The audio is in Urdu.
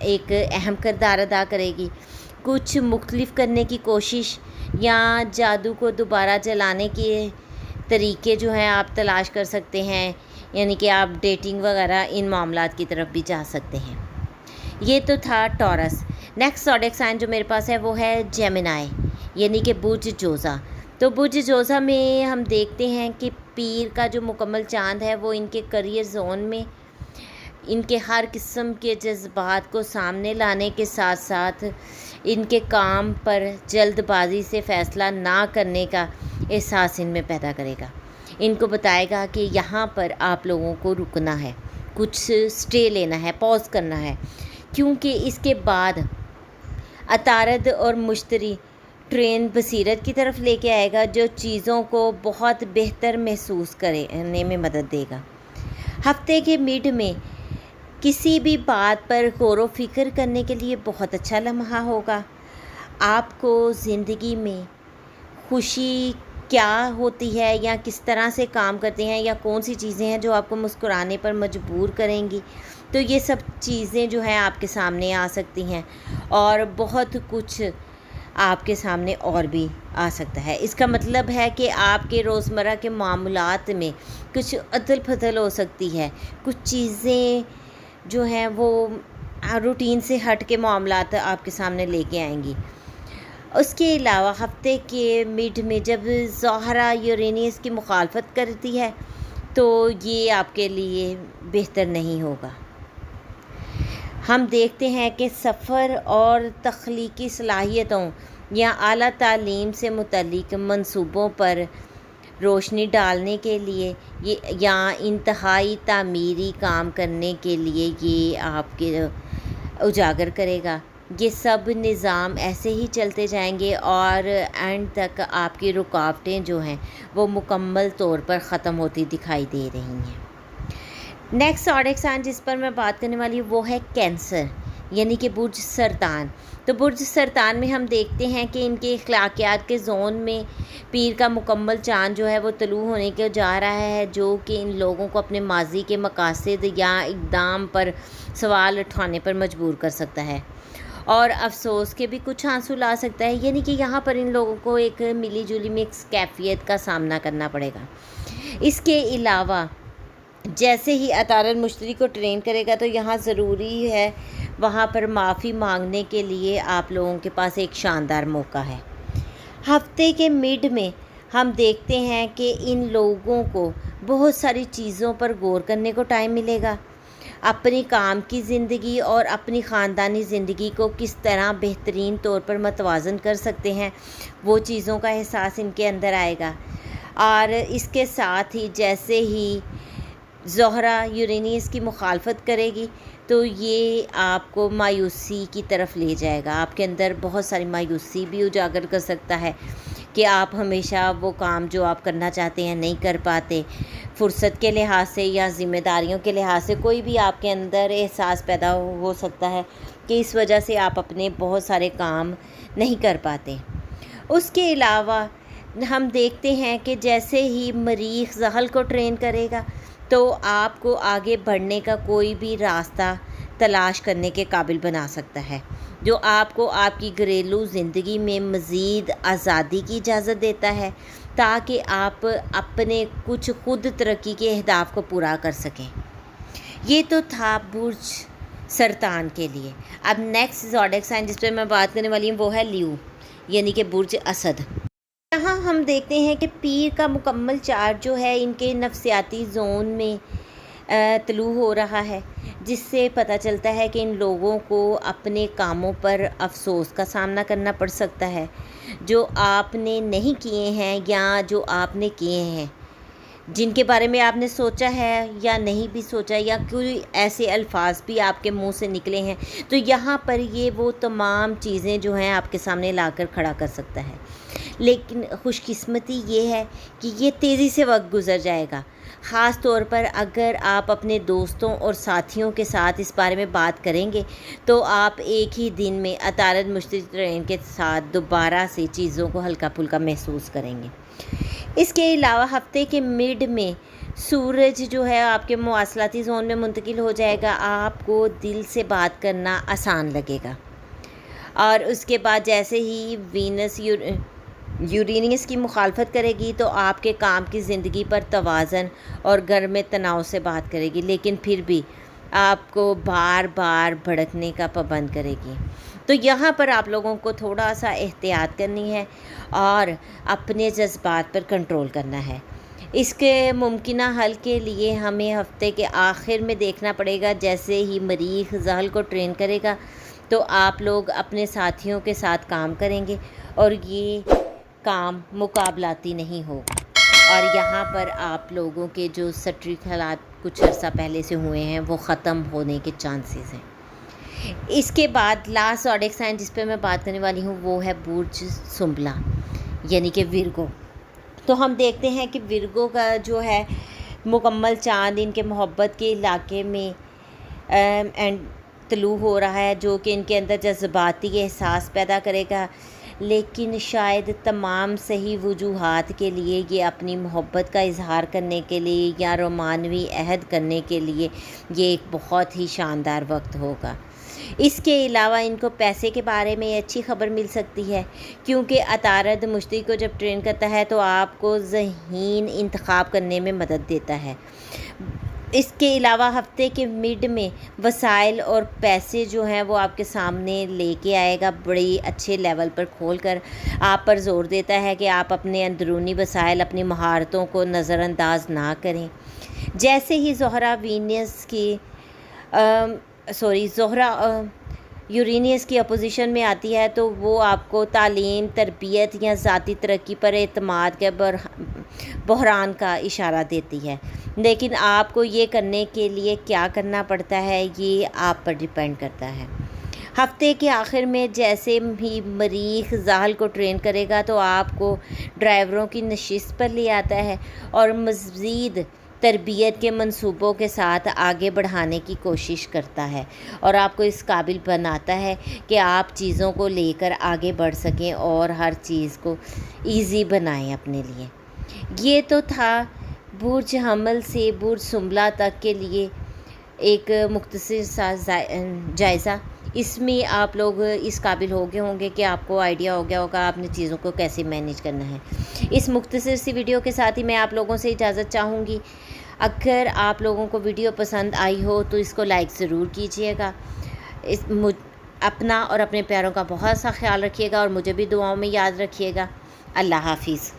ایک اہم کردار ادا کرے گی۔ کچھ مختلف کرنے کی کوشش یا جادو کو دوبارہ جلانے کے طریقے جو ہیں آپ تلاش کر سکتے ہیں، یعنی کہ آپ ڈیٹنگ وغیرہ ان معاملات کی طرف بھی جا سکتے ہیں۔ یہ تو تھا ٹورس۔ نیکسٹ زوڈیک سائن جو میرے پاس ہے وہ ہے جیمنائی، یعنی کہ برج جوزا۔ تو برج جوزا میں ہم دیکھتے ہیں کہ پیر کا جو مکمل چاند ہے وہ ان کے کریئر زون میں ان کے ہر قسم کے جذبات کو سامنے لانے کے ساتھ ساتھ ان کے کام پر جلد بازی سے فیصلہ نہ کرنے کا احساس ان میں پیدا کرے گا۔ ان کو بتائے گا کہ یہاں پر آپ لوگوں کو رکنا ہے، کچھ سٹے لینا ہے، پاز کرنا ہے، کیونکہ اس کے بعد عطارد اور مشتری ٹرین بصیرت کی طرف لے کے آئے گا، جو چیزوں کو بہت بہتر محسوس کرنے میں مدد دے گا۔ ہفتے کے مڈ میں کسی بھی بات پر غور و فکر کرنے کے لیے بہت اچھا لمحہ ہوگا۔ آپ کو زندگی میں خوشی کیا ہوتی ہے یا کس طرح سے کام کرتے ہیں یا کون سی چیزیں ہیں جو آپ کو مسکرانے پر مجبور کریں گی، تو یہ سب چیزیں جو ہیں آپ کے سامنے آ سکتی ہیں، اور بہت کچھ آپ کے سامنے اور بھی آ سکتا ہے۔ اس کا مطلب ہے کہ آپ کے روزمرہ کے معاملات میں کچھ ادل پھدل ہو سکتی ہے، کچھ چیزیں جو ہیں وہ روٹین سے ہٹ کے معاملات آپ کے سامنے لے کے آئیں گی۔ اس کے علاوہ ہفتے کے مڈ میں جب زہرہ یورینس کی مخالفت کرتی ہے تو یہ آپ کے لیے بہتر نہیں ہوگا۔ ہم دیکھتے ہیں کہ سفر اور تخلیقی صلاحیتوں یا اعلیٰ تعلیم سے متعلق منصوبوں پر روشنی ڈالنے کے لیے یا انتہائی تعمیری کام کرنے کے لیے یہ آپ کے اجاگر کرے گا۔ یہ سب نظام ایسے ہی چلتے جائیں گے اور اینڈ تک آپ کی رکاوٹیں جو ہیں وہ مکمل طور پر ختم ہوتی دکھائی دے رہی ہیں۔ نیکسٹ زوڈیک سائن جس پر میں بات کرنے والی ہوں وہ ہے کینسر، یعنی کہ برج سرطان۔ تو برج سرطان میں ہم دیکھتے ہیں کہ ان کے اخلاقیات کے زون میں پیر کا مکمل چاند جو ہے وہ طلوع ہونے کے جا رہا ہے، جو کہ ان لوگوں کو اپنے ماضی کے مقاصد یا اقدام پر سوال اٹھانے پر مجبور کر سکتا ہے، اور افسوس کے بھی کچھ آنسو لا سکتا ہے، یعنی کہ یہاں پر ان لوگوں کو ایک ملی جلی مکس کیفیت کا سامنا کرنا پڑے گا۔ اس کے علاوہ جیسے ہی عطارد مشتری کو ٹرین کرے گا تو یہاں ضروری ہے وہاں پر معافی مانگنے کے لیے آپ لوگوں کے پاس ایک شاندار موقع ہے۔ ہفتے کے مڈ میں ہم دیکھتے ہیں کہ ان لوگوں کو بہت ساری چیزوں پر غور کرنے کو ٹائم ملے گا۔ اپنی کام کی زندگی اور اپنی خاندانی زندگی کو کس طرح بہترین طور پر متوازن کر سکتے ہیں، وہ چیزوں کا احساس ان کے اندر آئے گا۔ اور اس کے ساتھ ہی جیسے ہی زہرہ یورینس کی مخالفت کرے گی تو یہ آپ کو مایوسی کی طرف لے جائے گا، آپ کے اندر بہت ساری مایوسی بھی اجاگر کر سکتا ہے کہ آپ ہمیشہ وہ کام جو آپ کرنا چاہتے ہیں نہیں کر پاتے، فرصت کے لحاظ سے یا ذمہ داریوں کے لحاظ سے کوئی بھی آپ کے اندر احساس پیدا ہو سکتا ہے کہ اس وجہ سے آپ اپنے بہت سارے کام نہیں کر پاتے۔ اس کے علاوہ ہم دیکھتے ہیں کہ جیسے ہی مریخ زحل کو ٹرین کرے گا تو آپ کو آگے بڑھنے کا کوئی بھی راستہ تلاش کرنے کے قابل بنا سکتا ہے، جو آپ کو آپ کی گھریلو زندگی میں مزید آزادی کی اجازت دیتا ہے تاکہ آپ اپنے کچھ خود ترقی کے اہداف کو پورا کر سکیں۔ یہ تو تھا برج سرطان کے لیے۔ اب نیکسٹ زوڈیک سائن جس پہ میں بات کرنے والی ہوں وہ ہے لیو، یعنی کہ برج اسد۔ یہاں ہم دیکھتے ہیں کہ پیر کا مکمل چارج جو ہے ان کے نفسیاتی زون میں طلوع ہو رہا ہے، جس سے پتہ چلتا ہے کہ ان لوگوں کو اپنے کاموں پر افسوس کا سامنا کرنا پڑ سکتا ہے جو آپ نے نہیں کیے ہیں یا جو آپ نے کیے ہیں، جن کے بارے میں آپ نے سوچا ہے یا نہیں بھی سوچا، یا کوئی ایسے الفاظ بھی آپ کے منہ سے نکلے ہیں، تو یہاں پر یہ وہ تمام چیزیں جو ہیں آپ کے سامنے لا کر کھڑا کر سکتا ہے۔ لیکن خوش قسمتی یہ ہے کہ یہ تیزی سے وقت گزر جائے گا، خاص طور پر اگر آپ اپنے دوستوں اور ساتھیوں کے ساتھ اس بارے میں بات کریں گے تو آپ ایک ہی دن میں عطارد مشتری ٹرین کے ساتھ دوبارہ سے چیزوں کو ہلکا پھلکا محسوس کریں گے۔ اس کے علاوہ ہفتے کے مڈ میں سورج جو ہے آپ کے مواصلاتی زون میں منتقل ہو جائے گا، آپ کو دل سے بات کرنا آسان لگے گا۔ اور اس کے بعد جیسے ہی وینس یورینیس کی مخالفت کرے گی تو آپ کے کام کی زندگی پر توازن اور گھر میں تناؤ سے بات کرے گی، لیکن پھر بھی آپ کو بار بار بھڑکنے کا پابند کرے گی۔ تو یہاں پر آپ لوگوں کو تھوڑا سا احتیاط کرنی ہے اور اپنے جذبات پر کنٹرول کرنا ہے۔ اس کے ممکنہ حل کے لیے ہمیں ہفتے کے آخر میں دیکھنا پڑے گا، جیسے ہی مریخ زحل کو ٹرین کرے گا تو آپ لوگ اپنے ساتھیوں کے ساتھ کام کریں گے اور یہ کام مقابلاتی نہیں ہوگا، اور یہاں پر آپ لوگوں کے جو سٹرک حالات کچھ عرصہ پہلے سے ہوئے ہیں وہ ختم ہونے کے چانسز ہیں۔ اس کے بعد لاسٹ زوڈیک سائن جس پہ میں بات کرنے والی ہوں وہ ہے برج سنبلا یعنی کہ ورگو۔ تو ہم دیکھتے ہیں کہ ورگو کا جو ہے مکمل چاند ان کے محبت کے علاقے میں طلوع ہو رہا ہے، جو کہ ان کے اندر جذباتی احساس پیدا کرے گا، لیکن شاید تمام صحیح وجوہات کے لیے یہ اپنی محبت کا اظہار کرنے کے لیے یا رومانوی عہد کرنے کے لیے یہ ایک بہت ہی شاندار وقت ہوگا۔ اس کے علاوہ ان کو پیسے کے بارے میں اچھی خبر مل سکتی ہے، کیونکہ عطارد مشتری کو جب ٹرین کرتا ہے تو آپ کو ذہین انتخاب کرنے میں مدد دیتا ہے۔ اس کے علاوہ ہفتے کے مڈ میں وسائل اور پیسے جو ہیں وہ آپ کے سامنے لے کے آئے گا، بڑی اچھے لیول پر کھول کر آپ پر زور دیتا ہے کہ آپ اپنے اندرونی وسائل، اپنی مہارتوں کو نظر انداز نہ کریں۔ جیسے ہی زہرہ یورینیس کی اپوزیشن میں آتی ہے تو وہ آپ کو تعلیم، تربیت یا ذاتی ترقی پر اعتماد کے بحران کا اشارہ دیتی ہے، لیکن آپ کو یہ کرنے کے لیے کیا کرنا پڑتا ہے یہ آپ پر ڈیپینڈ کرتا ہے۔ ہفتے کے آخر میں جیسے ہی مریخ زحل کو ٹرین کرے گا تو آپ کو ڈرائیوروں کی نشست پر لے آتا ہے اور مزید تربیت کے منصوبوں کے ساتھ آگے بڑھانے کی کوشش کرتا ہے، اور آپ کو اس قابل بناتا ہے کہ آپ چیزوں کو لے کر آگے بڑھ سکیں اور ہر چیز کو ایزی بنائیں اپنے لیے۔ یہ تو تھا برج حمل سے برج سنبلا تک کے لیے ایک مختصر سا جائزہ۔ اس میں آپ لوگ اس قابل ہو گئے ہوں گے کہ آپ کو آئیڈیا ہو گیا ہوگا آپ نے چیزوں کو کیسے مینیج کرنا ہے۔ اس مختصر سی ویڈیو کے ساتھ ہی میں آپ لوگوں سے اجازت چاہوں گی۔ اگر آپ لوگوں کو ویڈیو پسند آئی ہو تو اس کو لائک ضرور کیجیے گا۔ اپنا اور اپنے پیاروں کا بہت سا خیال رکھیے گا اور مجھے بھی دعاؤں میں یاد رکھیے گا۔ اللہ حافظ۔